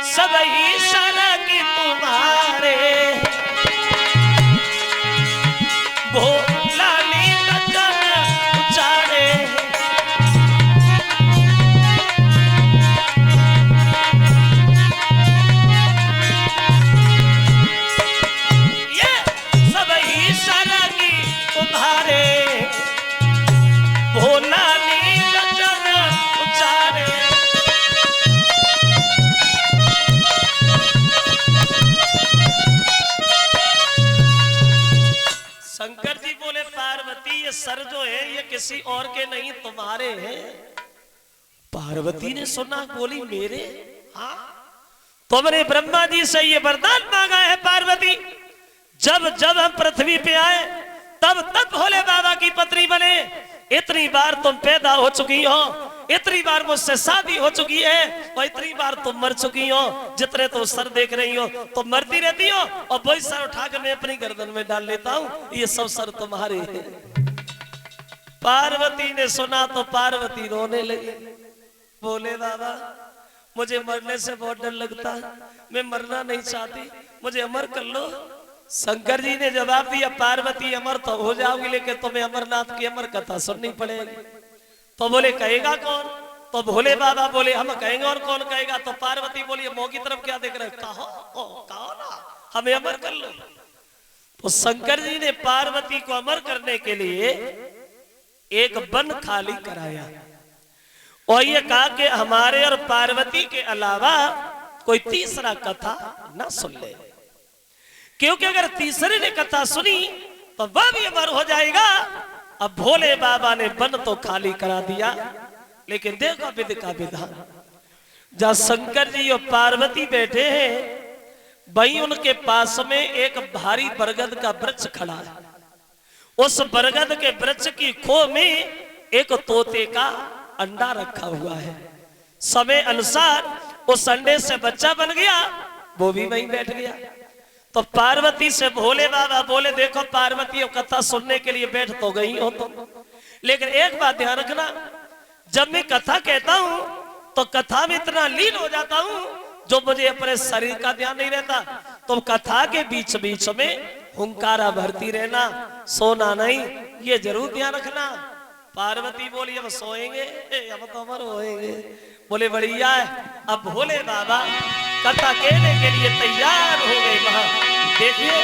सब ही सरग तुम्हारे भोला नील जल उचारे ये सब ही सरग तुम्हारे भोला नील जल उचारे। शंकर जी बोले पार्वती ये सर जो है ये किसी और के नहीं तुम्हारे हैं। पार्वती ने सुना बोली मेरे? हाँ तुमने ब्रह्मा जी से ये वरदान मांगा है पार्वती, जब जब हम पृथ्वी पे आए तब तब भोले बाबा की पत्नी बने। इतनी बार तुम पैदा हो चुकी हो, इतनी बार मुझसे शादी हो चुकी है और इतनी बार तुम मर चुकी हो। जितने तो सर देख रही हो तुम मरती रहती हो और वही सर उठाकर मैं अपनी गर्दन में डाल लेता हूँ, ये सब सर तुम्हारे हैं। पार्वती ने सुना तो पार्वती रोने लगी। बोले बाबा मुझे मरने से बहुत डर लगता है, मैं मरना नहीं चाहती, मुझे अमर कर लो। शंकर जी ने जवाब दिया पार्वती अमर तो हो जाओगी लेकिन तुम्हें अमरनाथ की अमर कथा सुननी पड़ेगी। तो बोले कहेगा कौन? तो भोले बाबा बोले हम कहेंगे और कौन कहेगा? तो पार्वती बोली मौत की तरफ क्या देख रहे? कहो ना हमें अमर कर लो। तो शंकर जी ने पार्वती को अमर करने के लिए एक वन खाली कराया और ये कहा कि हमारे और पार्वती के अलावा कोई तीसरा कथा ना सुन ले, क्योंकि अगर तीसरे ने कथा सुनी तो वह भी अमर हो जाएगा। अब भोले बाबा ने वन तो खाली करा दिया, लेकिन देखो विधि का विधान। जहां शंकर जी और पार्वती बैठे हैं वहीं उनके पास में एक भारी बरगद का वृक्ष खड़ा है। उस बरगद के वृक्ष की खो में एक तोते का अंडा रखा हुआ है। समय अनुसार उस अंडे से बच्चा बन गया, वो भी वहीं बैठ गया। तो पार्वती से भोले बाबा बोले देखो पार्वती कथा सुनने के लिए बैठ तो गई हो तुम, लेकिन एक बात ध्यान रखना, जब मैं कथा कहता हूं तो कथा में इतना लीन हो जाता हूं जो मुझे अपने शरीर का ध्यान नहीं रहता। तो कथा के बीच बीच में हुंकारा भरती रहना, सोना नहीं, ये जरूर ध्यान रखना। पार्वती बोली अब सोएंगे, अब तो अमर होएंगे। बोले बढ़िया है। अब भोले बाबा कथा कहने के लिए तैयार हो गए। वहां देखिए